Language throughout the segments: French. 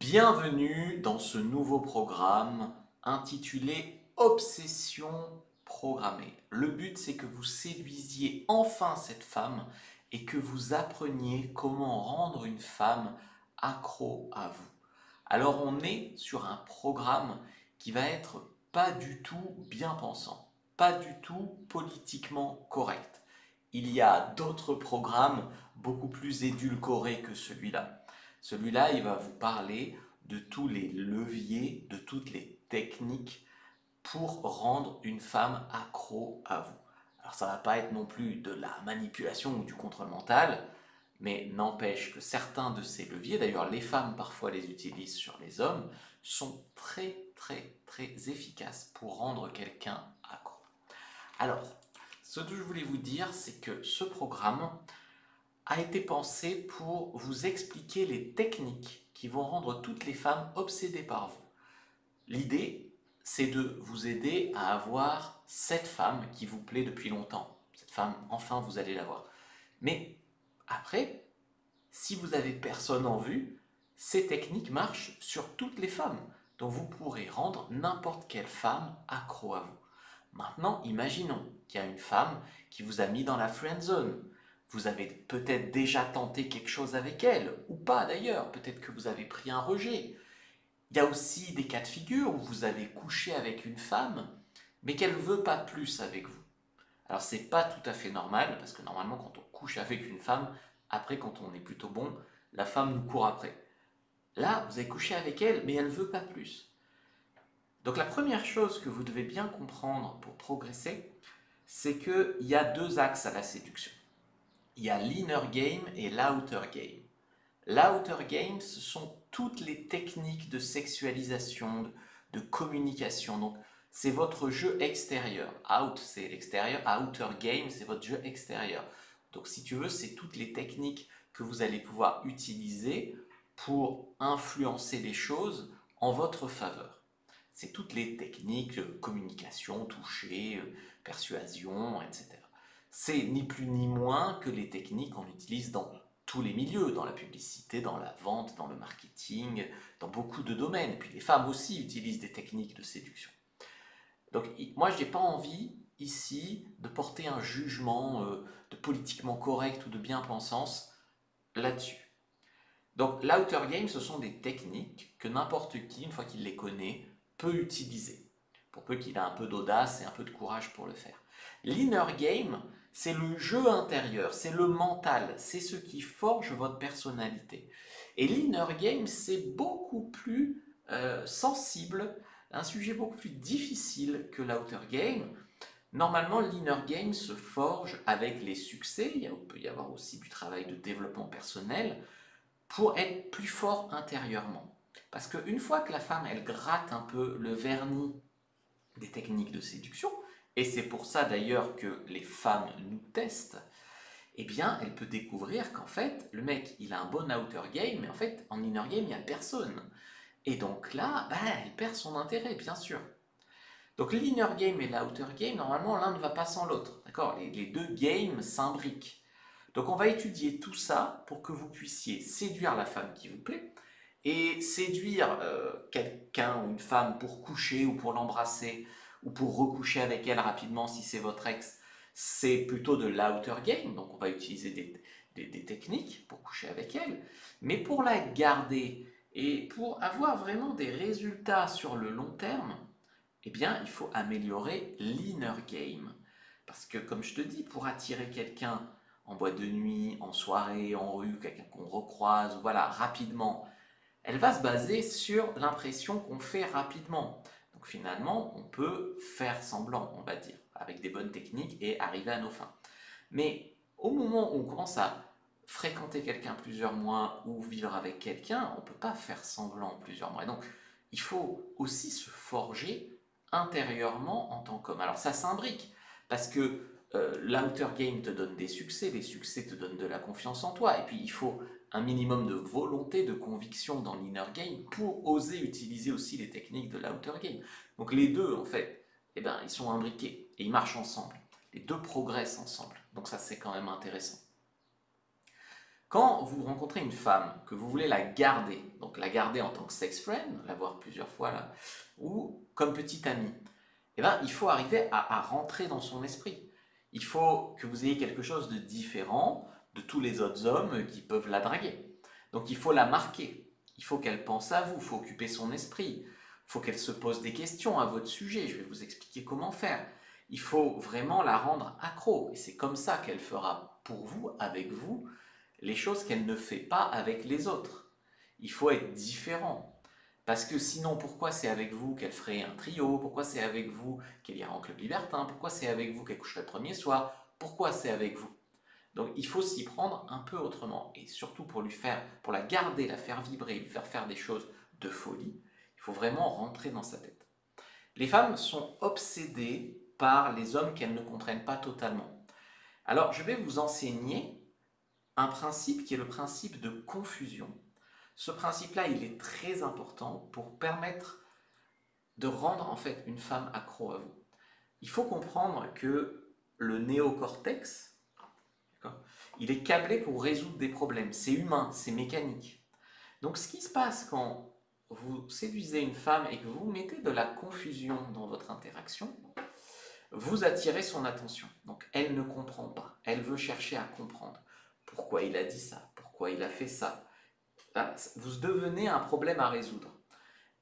Bienvenue dans ce nouveau programme intitulé Obsession programmée. Le but, c'est que vous séduisiez enfin cette femme et que vous appreniez comment rendre une femme accro à vous. Alors on est sur un programme qui va être pas du tout bien pensant, pas du tout politiquement correct. Il y a d'autres programmes beaucoup plus édulcorés que celui-là. Celui-là, il va vous parler de tous les leviers, de toutes les techniques pour rendre une femme accro à vous. Alors ça ne va pas être non plus de la manipulation ou du contrôle mental, mais n'empêche que certains de ces leviers, d'ailleurs les femmes parfois les utilisent sur les hommes, sont très efficaces pour rendre quelqu'un accro. Alors, ce que je voulais vous dire, c'est que ce programme a été pensé pour vous expliquer les techniques qui vont rendre toutes les femmes obsédées par vous. L'idée, c'est de vous aider à avoir cette femme qui vous plaît depuis longtemps. Cette femme, enfin, vous allez la voir. Mais après, si vous n'avez personne en vue, ces techniques marchent sur toutes les femmes. Donc vous pourrez rendre n'importe quelle femme accro à vous. Maintenant, imaginons qu'il y a une femme qui vous a mis dans la friend zone. Vous avez peut-être déjà tenté quelque chose avec elle, ou pas d'ailleurs, peut-être que vous avez pris un rejet. Il y a aussi des cas de figure où vous avez couché avec une femme, mais qu'elle ne veut pas plus avec vous. Alors c'est pas tout à fait normal, parce que normalement quand on couche avec une femme, après quand on est plutôt bon, la femme nous court après. Là, vous avez couché avec elle, mais elle ne veut pas plus. Donc la première chose que vous devez bien comprendre pour progresser, c'est qu'il y a deux axes à la séduction. Il y a l'inner game et l'outer game. L'outer game, ce sont toutes les techniques de sexualisation, de communication. Donc, c'est votre jeu extérieur. Out, c'est l'extérieur. Outer game, c'est votre jeu extérieur. Donc, si tu veux, c'est toutes les techniques que vous allez pouvoir utiliser pour influencer les choses en votre faveur. C'est toutes les techniques, communication, toucher, persuasion, etc. C'est ni plus ni moins que les techniques qu'on utilise dans tous les milieux, dans la publicité, dans la vente, dans le marketing, dans beaucoup de domaines. Puis les femmes aussi utilisent des techniques de séduction. Donc moi, je n'ai pas envie ici de porter un jugement de politiquement correct ou de bien-pensance là-dessus. Donc l'outer game, ce sont des techniques que n'importe qui, une fois qu'il les connaît, peut utiliser, pour peu qu'il ait un peu d'audace et un peu de courage pour le faire. L'inner game, c'est le jeu intérieur, c'est le mental, c'est ce qui forge votre personnalité. Et l'inner game, c'est beaucoup plus sensible, un sujet beaucoup plus difficile que l'outer game. Normalement, l'inner game se forge avec les succès, il peut y avoir aussi du travail de développement personnel, pour être plus fort intérieurement. Parce qu'une fois que la femme, elle gratte un peu le vernis des techniques de séduction, et c'est pour ça d'ailleurs que les femmes nous testent, eh bien, elle peut découvrir qu'en fait, le mec, il a un bon outer game, mais en fait, en inner game, il n'y a personne. Et donc là, bah, elle perd son intérêt, bien sûr. Donc l'inner game et l'outer game, normalement, l'un ne va pas sans l'autre. D'accord? Les deux games s'imbriquent. Donc on va étudier tout ça pour que vous puissiez séduire la femme qui vous plaît et séduire quelqu'un ou une femme pour coucher ou pour l'embrasser ou pour recoucher avec elle rapidement si c'est votre ex. C'est plutôt de l'outer game, donc on va utiliser des techniques pour coucher avec elle. Mais pour la garder et pour avoir vraiment des résultats sur le long terme, eh bien il faut améliorer l'inner game. Parce que comme je te dis, pour attirer quelqu'un en boîte de nuit, en soirée, en rue, quelqu'un qu'on recroise, voilà, rapidement, elle va se baser sur l'impression qu'on fait rapidement. Donc finalement, on peut faire semblant, on va dire, avec des bonnes techniques et arriver à nos fins. Mais au moment où on commence à fréquenter quelqu'un plusieurs mois ou vivre avec quelqu'un, on ne peut pas faire semblant plusieurs mois. Et donc, il faut aussi se forger intérieurement en tant qu'homme. Alors ça s'imbrique, parce que l'outer game te donne des succès, les succès te donnent de la confiance en toi, et puis il faut un minimum de volonté, de conviction dans l'inner game pour oser utiliser aussi les techniques de l'outer game. Donc les deux, en fait, eh ben, ils sont imbriqués et ils marchent ensemble. Les deux progressent ensemble. Donc ça, c'est quand même intéressant. Quand vous rencontrez une femme, que vous voulez la garder, donc la garder en tant que sex friend, la voir plusieurs fois là, ou comme petite amie, eh ben, il faut arriver à rentrer dans son esprit. Il faut que vous ayez quelque chose de différent de tous les autres hommes qui peuvent la draguer. Donc il faut la marquer. Il faut qu'elle pense à vous, il faut occuper son esprit. Il faut qu'elle se pose des questions à votre sujet. Je vais vous expliquer comment faire. Il faut vraiment la rendre accro. Et c'est comme ça qu'elle fera pour vous, avec vous, les choses qu'elle ne fait pas avec les autres. Il faut être différent. Parce que sinon, pourquoi c'est avec vous qu'elle ferait un trio? Pourquoi c'est avec vous qu'elle ira en club libertin? Pourquoi c'est avec vous qu'elle coucherait le premier soir? Pourquoi c'est avec vous? Donc il faut s'y prendre un peu autrement. Et surtout pour la garder, la faire vibrer, lui faire faire des choses de folie, il faut vraiment rentrer dans sa tête. Les femmes sont obsédées par les hommes qu'elles ne comprennent pas totalement. Alors je vais vous enseigner un principe qui est le principe de confusion. Ce principe-là, il est très important pour permettre de rendre en fait une femme accro à vous. Il faut comprendre que le néocortex, il est câblé pour résoudre des problèmes. C'est humain, c'est mécanique. Donc ce qui se passe quand vous séduisez une femme et que vous mettez de la confusion dans votre interaction, vous attirez son attention. Donc elle ne comprend pas. Elle veut chercher à comprendre. Pourquoi il a dit ça? Pourquoi il a fait ça? Vous devenez un problème à résoudre.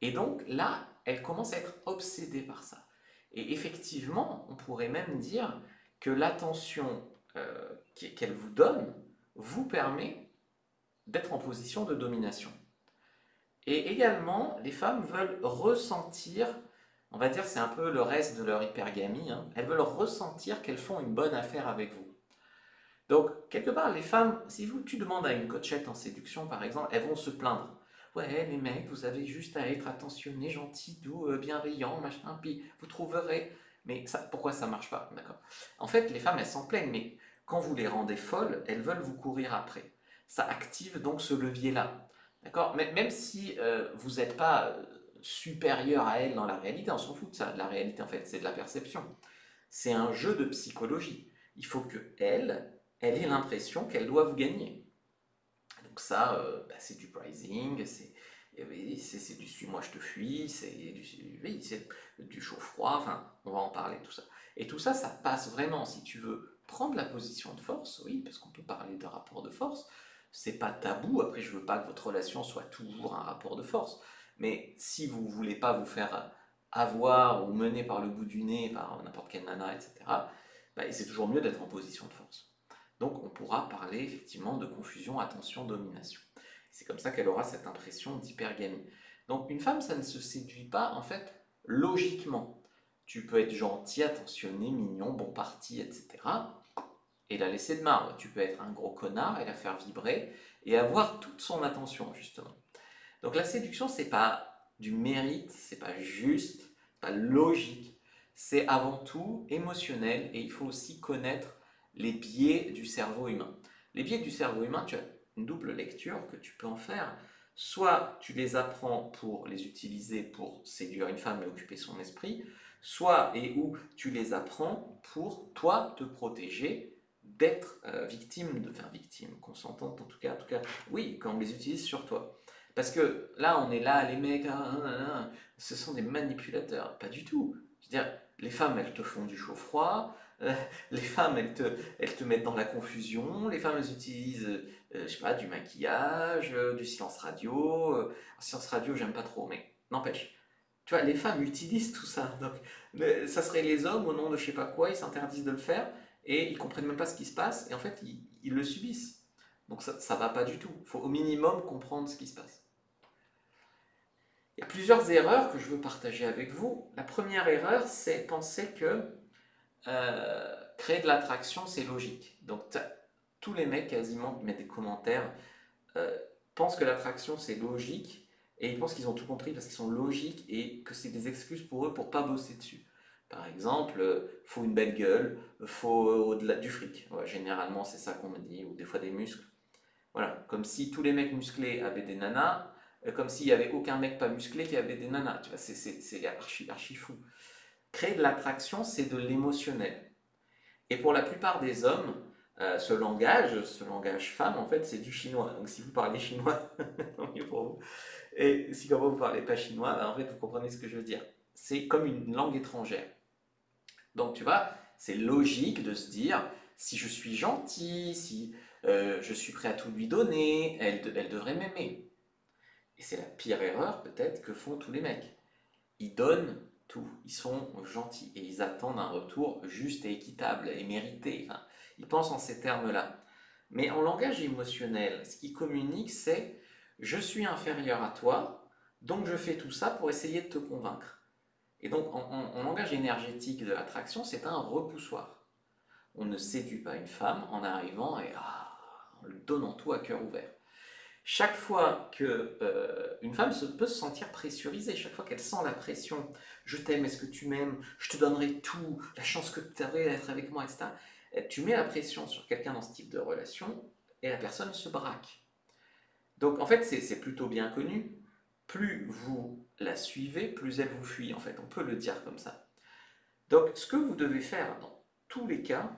Et donc là, elle commence à être obsédée par ça. Et effectivement, on pourrait même dire que l'attention qu'elle vous donne vous permet d'être en position de domination. Et également, les femmes veulent ressentir, on va dire c'est un peu le reste de leur hypergamie, hein, elles veulent ressentir qu'elles font une bonne affaire avec vous. Donc, quelque part, les femmes, si tu demandes à une coachette en séduction, par exemple, elles vont se plaindre. Ouais, les mecs, vous avez juste à être attentionné, gentil, doux, bienveillant, machin, puis vous trouverez. Mais ça, pourquoi ça marche pas? D'accord. En fait, les femmes, elles s'en plaignent, mais quand vous les rendez folles, elles veulent vous courir après. Ça active donc ce levier-là. D'accord? Même si vous n'êtes pas supérieur à elles dans la réalité, on s'en fout de ça, de la réalité en fait, c'est de la perception. C'est un jeu de psychologie. Il faut que elle ait l'impression qu'elle doit vous gagner. Donc ça, c'est du pricing, c'est du suis-moi je te fuis, c'est du chaud-froid, enfin, on va en parler, tout ça. Et tout ça, ça passe vraiment, si tu veux prendre la position de force, oui, parce qu'on peut parler de rapport de force, c'est pas tabou, après je veux pas que votre relation soit toujours un rapport de force, mais si vous voulez pas vous faire avoir ou mener par le bout du nez par n'importe quelle nana, etc., c'est toujours mieux d'être en position de force. Donc on pourra parler effectivement de confusion, attention, domination. C'est comme ça qu'elle aura cette impression d'hypergamie. Donc une femme, ça ne se séduit pas en fait logiquement. Tu peux être gentil, attentionné, mignon, bon parti, etc. et la laisser de marbre. Tu peux être un gros connard et la faire vibrer et avoir toute son attention justement. Donc la séduction, c'est pas du mérite, c'est pas juste, pas logique. C'est avant tout émotionnel et il faut aussi connaître les biais du cerveau humain. Les biais du cerveau humain, tu as une double lecture que tu peux en faire. Soit tu les apprends pour les utiliser pour séduire une femme et occuper son esprit, soit et où tu les apprends pour toi te protéger d'être victime, consentante en tout cas, oui, quand on les utilise sur toi. Parce que là, on est là, les mecs, ce sont des manipulateurs. Pas du tout. Je veux dire, les femmes, elles te font du chaud-froid, les femmes, elles te mettent dans la confusion, les femmes, elles utilisent, je sais pas, du maquillage, du silence radio. Silence radio, j'aime pas trop, mais n'empêche. Tu vois, les femmes utilisent tout ça. Donc, ça serait les hommes, au nom de je sais pas quoi, ils s'interdisent de le faire et ils comprennent même pas ce qui se passe et en fait, ils le subissent. Donc ça va pas du tout. Il faut au minimum comprendre ce qui se passe. Il y a plusieurs erreurs que je veux partager avec vous. La première erreur, c'est penser que créer de l'attraction, c'est logique. Donc tous les mecs quasiment qui mettent des commentaires pensent que l'attraction, c'est logique et ils pensent qu'ils ont tout compris parce qu'ils sont logiques et que c'est des excuses pour eux pour pas bosser dessus. Par exemple, faut une belle gueule, faut au-delà du fric. Ouais, généralement, c'est ça qu'on me dit, ou des fois des muscles. Voilà, comme si tous les mecs musclés avaient des nanas, comme s'il n'y avait aucun mec pas musclé qui avait des nanas. Tu vois, c'est archi fou. Créer de l'attraction, c'est de l'émotionnel. Et pour la plupart des hommes, Ce langage femme, en fait, c'est du chinois. Donc si vous parlez chinois, tant mieux pour vous. Et si comme vous ne parlez pas chinois, ben, en fait, vous comprenez ce que je veux dire. C'est comme une langue étrangère. Donc tu vois, c'est logique de se dire, si je suis gentil, si je suis prêt à tout lui donner, elle devrait m'aimer. Et c'est la pire erreur peut-être que font tous les mecs. Ils donnent tout, ils sont gentils et ils attendent un retour juste et équitable et mérité. Enfin, ils pensent en ces termes-là. Mais en langage émotionnel, ce qui communique, c'est je suis inférieur à toi, donc je fais tout ça pour essayer de te convaincre. Et donc en langage énergétique de l'attraction, c'est un repoussoir. On ne séduit pas une femme en arrivant et en lui donnant tout à cœur ouvert. Chaque fois que une femme peut se sentir pressurisée, chaque fois qu'elle sent la pression, je t'aime, est-ce que tu m'aimes, je te donnerai tout, la chance que tu aurais d'être avec moi, etc. Tu mets la pression sur quelqu'un dans ce type de relation et la personne se braque. Donc en fait, c'est plutôt bien connu. Plus vous la suivez, plus elle vous fuit. En fait, on peut le dire comme ça. Donc ce que vous devez faire dans tous les cas,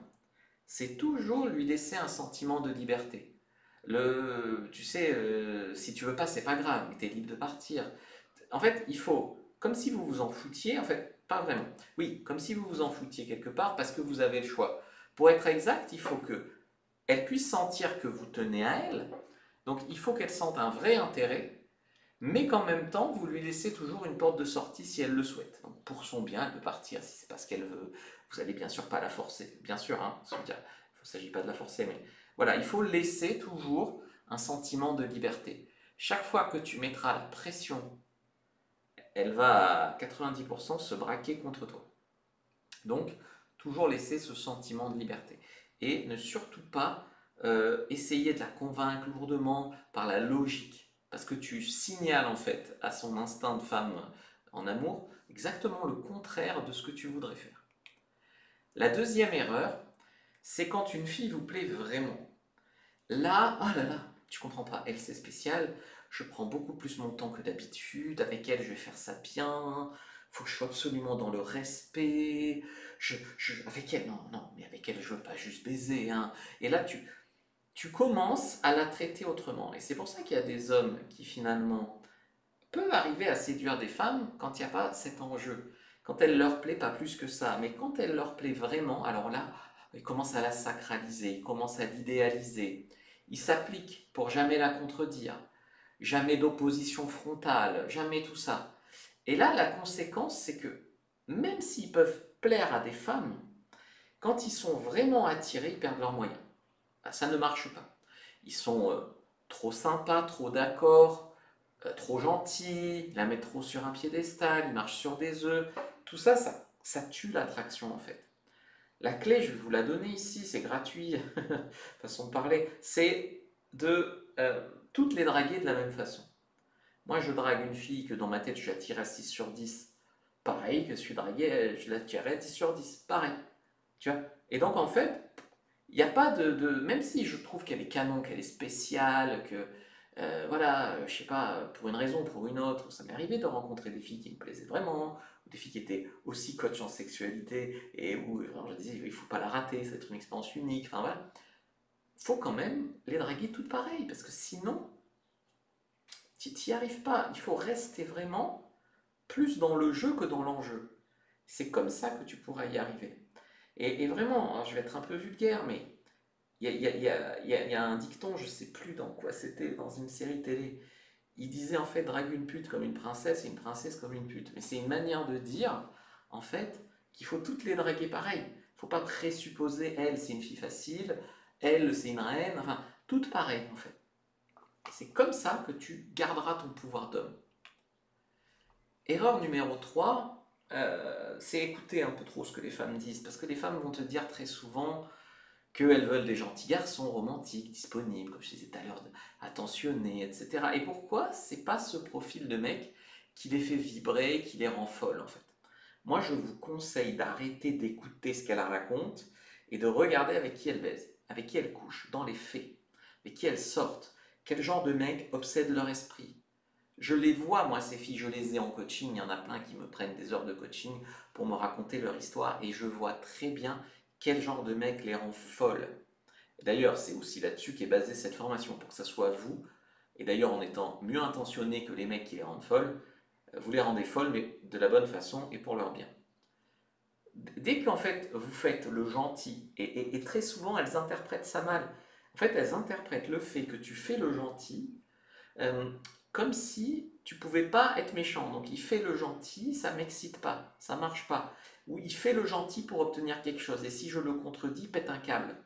c'est toujours lui laisser un sentiment de liberté. Tu sais, si tu veux pas, c'est pas grave, mais tu es libre de partir. En fait, il faut, comme si vous vous en foutiez, en fait, pas vraiment. Oui, comme si vous vous en foutiez quelque part parce que vous avez le choix. Pour être exact, il faut que elle puisse sentir que vous tenez à elle. Donc, il faut qu'elle sente un vrai intérêt, mais qu'en même temps, vous lui laissez toujours une porte de sortie si elle le souhaite. Donc, pour son bien, elle peut partir si c'est pas ce qu'elle veut. Vous allez bien sûr pas la forcer, bien sûr, hein, il ne s'agit pas de la forcer, mais voilà, il faut laisser toujours un sentiment de liberté. Chaque fois que tu mettras la pression, elle va à 90% se braquer contre toi. Donc, toujours laisser ce sentiment de liberté. Et ne surtout pas essayer de la convaincre lourdement par la logique. Parce que tu signales en fait à son instinct de femme en amour exactement le contraire de ce que tu voudrais faire. La deuxième erreur, c'est quand une fille vous plaît vraiment. Là, oh là là, tu comprends pas, elle c'est spécial, je prends beaucoup plus mon temps que d'habitude, avec elle je vais faire ça bien, faut que je sois absolument dans le respect, avec elle, non, non, mais avec elle je veux pas juste baiser, hein. Et là tu commences à la traiter autrement. Et c'est pour ça qu'il y a des hommes qui finalement peuvent arriver à séduire des femmes quand il n'y a pas cet enjeu, quand elle leur plaît pas plus que ça, mais quand elle leur plaît vraiment, alors là, ils commencent à la sacraliser, ils commencent à l'idéaliser, ils s'appliquent pour jamais la contredire, jamais d'opposition frontale, jamais tout ça. Et là, la conséquence, c'est que même s'ils peuvent plaire à des femmes, quand ils sont vraiment attirés, ils perdent leurs moyens. Ça ne marche pas. Ils sont trop sympas, trop d'accord, trop gentils, ils la mettent trop sur un piédestal, ils marchent sur des œufs. Tout ça, ça tue l'attraction en fait. La clé, je vais vous la donner ici, c'est gratuit, façon de parler, c'est de toutes les draguer de la même façon. Moi, je drague une fille que dans ma tête, je l'attire à 6 sur 10. Pareil que je suis dragué, je l'attirerai à 10 sur 10. Pareil. Tu vois. Et donc, en fait, il n'y a pas même si je trouve qu'elle est canon, qu'elle est spéciale, que, voilà, je sais pas, pour une raison ou pour une autre, ça m'est arrivé de rencontrer des filles qui me plaisaient vraiment, ou des filles qui étaient aussi coach en sexualité, et où vraiment, je disais, il faut pas la rater, ça va être une expérience unique, enfin voilà. Il faut quand même les draguer toutes pareilles, parce que sinon, tu n'y arrives pas. Il faut rester vraiment plus dans le jeu que dans l'enjeu. C'est comme ça que tu pourras y arriver. Et vraiment, hein, je vais être un peu vulgaire, mais il y a un dicton, je sais plus dans quoi c'était, dans une série télé. Il disait en fait drague une pute comme une princesse et une princesse comme une pute. Mais c'est une manière de dire en fait qu'il faut toutes les draguer pareil. Il ne faut pas présupposer elle c'est une fille facile, elle c'est une reine, enfin toutes pareilles en fait. C'est comme ça que tu garderas ton pouvoir d'homme. Erreur numéro 3, c'est écouter un peu trop ce que les femmes disent, parce que les femmes vont te dire très souvent qu'elles veulent des gentils garçons romantiques, disponibles, comme je disais tout à l'heure, attentionnés, etc. Et pourquoi c'est pas ce profil de mec qui les fait vibrer, qui les rend folles en fait. Moi je vous conseille d'arrêter d'écouter ce qu'elle raconte et de regarder avec qui elle baise, avec qui elle couche, dans les faits, avec qui elle sortent, quel genre de mec obsède leur esprit. Je les vois, moi, ces filles, je les ai en coaching. Il y en a plein qui me prennent des heures de coaching pour me raconter leur histoire et je vois très bien quel genre de mec les rend folles. D'ailleurs, c'est aussi là-dessus qu'est basée cette formation, pour que ça soit vous, et d'ailleurs en étant mieux intentionné que les mecs qui les rendent folles, vous les rendez folles, mais de la bonne façon et pour leur bien. Dès qu'en fait vous faites le gentil, et très souvent elles interprètent ça mal, en fait elles interprètent le fait que tu fais le gentil euh, comme si tu pouvais pas être méchant. Donc il fait le gentil, ça m'excite pas, ça marche pas. Ou il fait le gentil pour obtenir quelque chose, et si je le contredis, pète un câble.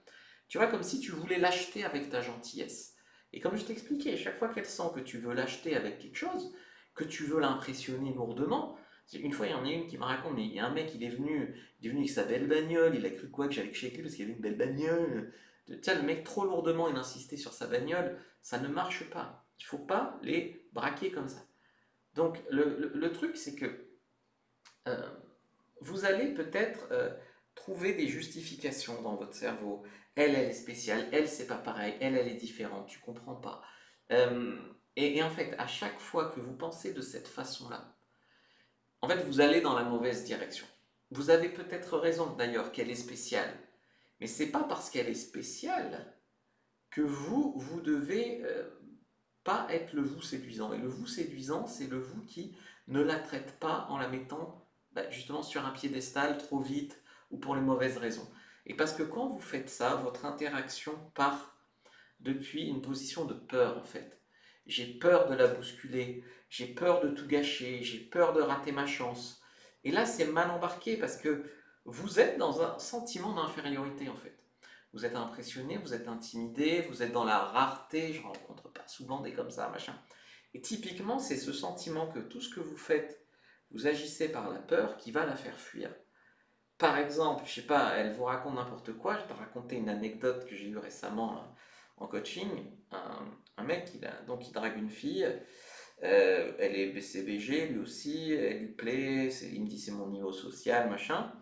Tu vois, comme si tu voulais l'acheter avec ta gentillesse. Et comme je t'expliquais, chaque fois qu'elle sent que tu veux l'acheter avec quelque chose, que tu veux l'impressionner lourdement, une fois il y en a une qui me raconte, mais il y a un mec, il est venu avec sa belle bagnole, il a cru quoi que j'allais chez lui parce qu'il avait une belle bagnole. Tu sais, le mec trop lourdement, il insistait sur sa bagnole, ça ne marche pas. Il ne faut pas les braquer comme ça. Donc le truc, c'est que euh, vous allez peut-être trouver des justifications dans votre cerveau. Elle est spéciale, elle, c'est pas pareil, elle est différente, tu comprends pas. Euh, et en fait, à chaque fois que vous pensez de cette façon-là, en fait, vous allez dans la mauvaise direction. Vous avez peut-être raison d'ailleurs qu'elle est spéciale, mais c'est pas parce qu'elle est spéciale que vous devez pas être le vous séduisant. Et le vous séduisant, c'est le vous qui ne la traite pas en la mettant justement sur un piédestal trop vite ou pour les mauvaises raisons. Et parce que quand vous faites ça, votre interaction part depuis une position de peur en fait. J'ai peur de la bousculer, j'ai peur de tout gâcher, j'ai peur de rater ma chance. Et là, c'est mal embarqué parce que vous êtes dans un sentiment d'infériorité en fait. Vous êtes impressionné, vous êtes intimidé, vous êtes dans la rareté, je rencontre pas souvent des comme ça, machin. Et typiquement, c'est ce sentiment que tout ce que vous faites, vous agissez par la peur qui va la faire fuir. Par exemple, je sais pas, elle vous raconte n'importe quoi. Je vais te raconter une anecdote que j'ai eue récemment en coaching. Un mec, il drague une fille. Elle est BCBG, lui aussi. Elle lui plaît. Il me dit c'est mon niveau social, machin.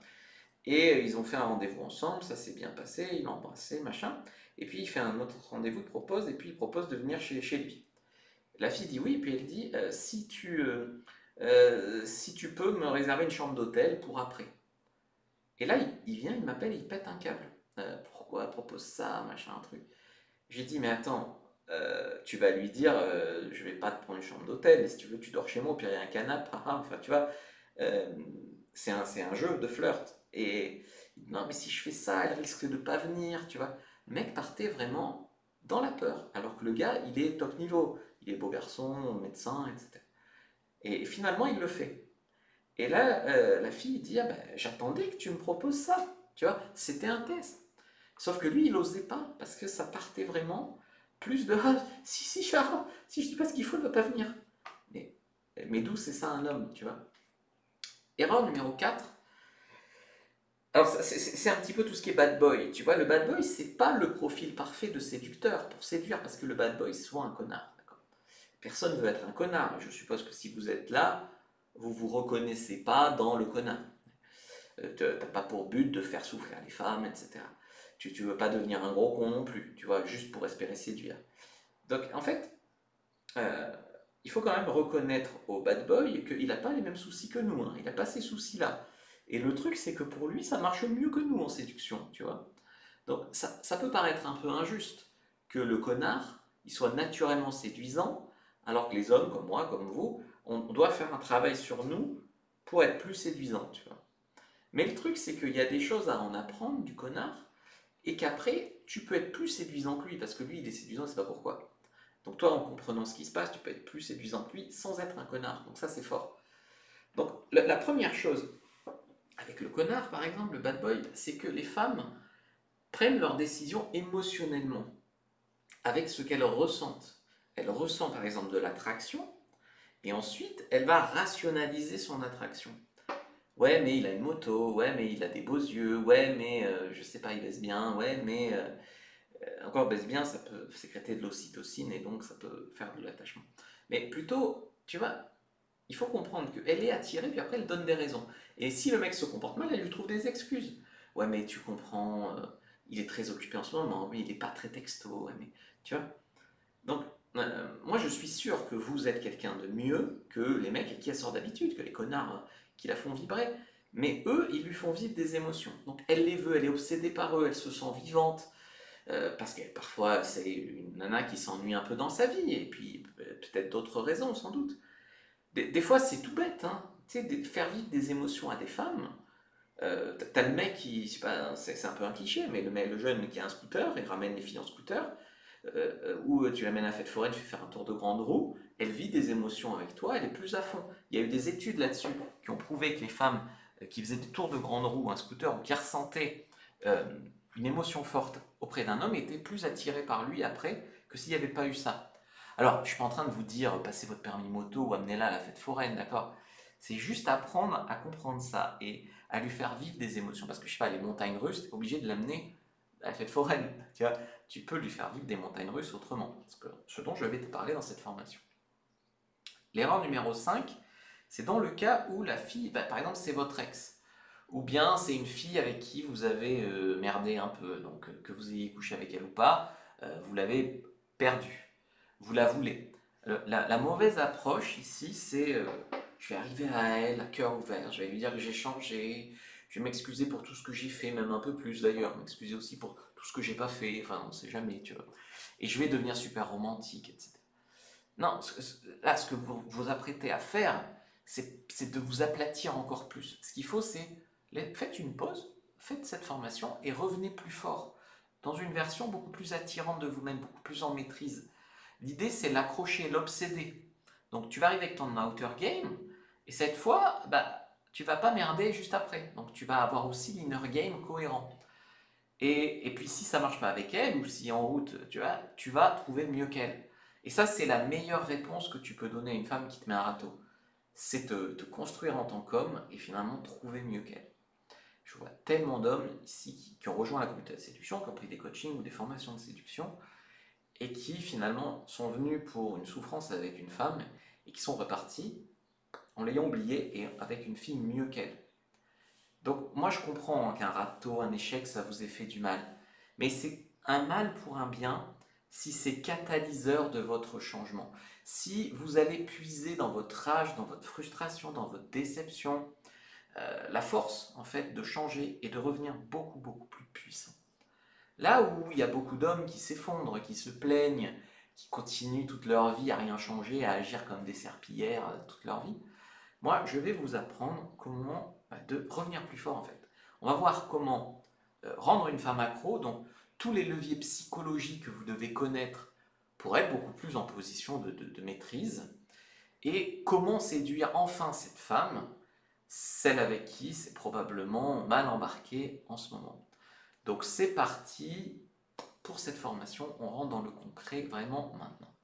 Et ils ont fait un rendez-vous ensemble. Ça s'est bien passé. Il l'a embrassé, machin. Et puis il fait un autre rendez-vous, il propose. Et puis il propose de venir chez lui. La fille dit oui. Et puis elle dit si tu peux me réserver une chambre d'hôtel pour après. Et là, il vient, il m'appelle, il pète un câble. Pourquoi elle propose ça, machin, un truc. J'ai dit, mais attends, tu vas lui dire, je vais pas te prendre une chambre d'hôtel, et si tu veux, tu dors chez moi, puis il y a un canapé, enfin, tu vois, euh, c'est un jeu de flirt. Et non, mais si je fais ça, elle risque de pas venir, tu vois. Le mec partait vraiment dans la peur, alors que le gars, il est top niveau. Il est beau garçon, médecin, etc. Et finalement, il le fait. Et là, la fille dit, ah ben, j'attendais que tu me proposes ça. Tu vois, c'était un test. Sauf que lui, il n'osait pas, parce que ça partait vraiment plus de, ah, si, Charles, si je dis pas ce qu'il faut, il ne va pas venir. Mais, mais d'où c'est ça un homme, tu vois. Erreur numéro 4. Alors, c'est un petit peu tout ce qui est bad boy. Tu vois, le bad boy, c'est pas le profil parfait de séducteur pour séduire, parce que le bad boy, c'est souvent un connard. Personne ne veut être un connard. Je suppose que si vous êtes là, vous vous reconnaissez pas dans le connard. Tu n'as pas pour but de faire souffrir les femmes, etc. Tu ne veux pas devenir un gros con non plus, tu vois, juste pour espérer séduire. Donc en fait, euh, il faut quand même reconnaître au bad boy qu'il n'a pas les mêmes soucis que nous, hein. Il n'a pas ces soucis-là. Et le truc, c'est que pour lui, ça marche mieux que nous en séduction, tu vois. Donc ça peut paraître un peu injuste que le connard, il soit naturellement séduisant, alors que les hommes comme moi, comme vous, on doit faire un travail sur nous pour être plus séduisant, tu vois. Mais le truc, c'est qu'il y a des choses à en apprendre du connard, et qu'après, tu peux être plus séduisant que lui, parce que lui, il est séduisant, c'est pas pourquoi. Donc toi, en comprenant ce qui se passe, tu peux être plus séduisant que lui sans être un connard. Donc ça, c'est fort. Donc la première chose, avec le connard, par exemple, le bad boy, c'est que les femmes prennent leurs décisions émotionnellement, avec ce qu'elles ressentent. Elle ressent, par exemple, de l'attraction, et ensuite, elle va rationaliser son attraction. Ouais, mais il a une moto, ouais, mais il a des beaux yeux, ouais, mais je sais pas, il baisse bien, ouais, mais encore baisse bien, ça peut sécréter de l'ocytocine et donc ça peut faire de l'attachement. Mais plutôt, tu vois, il faut comprendre qu'elle est attirée, puis après elle donne des raisons. Et si le mec se comporte mal, elle lui trouve des excuses. Ouais, mais tu comprends, il est très occupé en ce moment, mais il est pas très texto, ouais, mais tu vois. Donc, moi je suis sûr que vous êtes quelqu'un de mieux que les mecs à qui elle sort d'habitude, que les connards qui la font vibrer. Mais eux, ils lui font vivre des émotions. Donc elle les veut, elle est obsédée par eux, elle se sent vivante. parce que parfois c'est une nana qui s'ennuie un peu dans sa vie, et puis peut-être d'autres raisons sans doute. Des fois c'est tout bête, hein. Tu sais, faire vivre des émotions à des femmes. T'as le mec qui, je sais pas, c'est un peu un cliché, mais le jeune qui a un scooter, il ramène les filles en scooter, ou tu l'amènes à la fête foraine, tu fais faire un tour de grande roue, elle vit des émotions avec toi, elle est plus à fond. Il y a eu des études là-dessus qui ont prouvé que les femmes qui faisaient des tours de grande roue, un scooter, ou qui ressentaient euh, une émotion forte auprès d'un homme étaient plus attirées par lui après que s'il n'y avait pas eu ça. Alors, je ne suis pas en train de vous dire passez votre permis moto ou amenez-la à la fête foraine, d'accord? C'est juste apprendre à comprendre ça et à lui faire vivre des émotions. Parce que je sais pas, les montagnes russes, tu es obligé de l'amener à la fête foraine. Tu vois, tu peux lui faire vivre des montagnes russes autrement. Ce dont je vais te parler dans cette formation. L'erreur numéro 5, c'est dans le cas où la fille, bah, par exemple, c'est votre ex. Ou bien c'est une fille avec qui vous avez merdé un peu, donc que vous ayez couché avec elle ou pas, vous l'avez perdue, vous la voulez. La mauvaise approche ici, c'est je vais arriver à elle à cœur ouvert, je vais lui dire que j'ai changé, je vais m'excuser pour tout ce que j'ai fait, même un peu plus d'ailleurs, m'excuser aussi pour tout ce que j'ai pas fait, enfin on sait jamais, tu vois. Et je vais devenir super romantique, etc. Non, là, ce que vous vous apprêtez à faire, c'est de vous aplatir encore plus. Ce qu'il faut, c'est faites une pause, faites cette formation et revenez plus fort, dans une version beaucoup plus attirante de vous-même, beaucoup plus en maîtrise. L'idée, c'est l'accrocher, l'obséder. Donc, tu vas arriver avec ton outer game, et cette fois, bah, tu vas pas merder juste après. Donc, tu vas avoir aussi l'inner game cohérent. Et puis si ça marche pas avec elle, ou si en route, tu vas trouver mieux qu'elle. Et ça, c'est la meilleure réponse que tu peux donner à une femme qui te met un râteau. C'est te construire en tant qu'homme et finalement trouver mieux qu'elle. Je vois tellement d'hommes ici qui ont rejoint la communauté de séduction, qui ont pris des coachings ou des formations de séduction, et qui finalement sont venus pour une souffrance avec une femme, et qui sont repartis en l'ayant oublié et avec une fille mieux qu'elle. Donc moi je comprends qu'un râteau, un échec, ça vous ait fait du mal. Mais c'est un mal pour un bien si c'est catalyseur de votre changement. Si vous allez puiser dans votre rage, dans votre frustration, dans votre déception, la force en fait de changer et de revenir beaucoup beaucoup plus puissant. Là où il y a beaucoup d'hommes qui s'effondrent, qui se plaignent, qui continuent toute leur vie à rien changer, à agir comme des serpillères toute leur vie, moi, je vais vous apprendre comment de revenir plus fort en fait. On va voir comment rendre une femme accro, donc tous les leviers psychologiques que vous devez connaître pour être beaucoup plus en position de maîtrise, et comment séduire enfin cette femme, celle avec qui c'est probablement mal embarqué en ce moment. Donc c'est parti pour cette formation, on rentre dans le concret vraiment maintenant.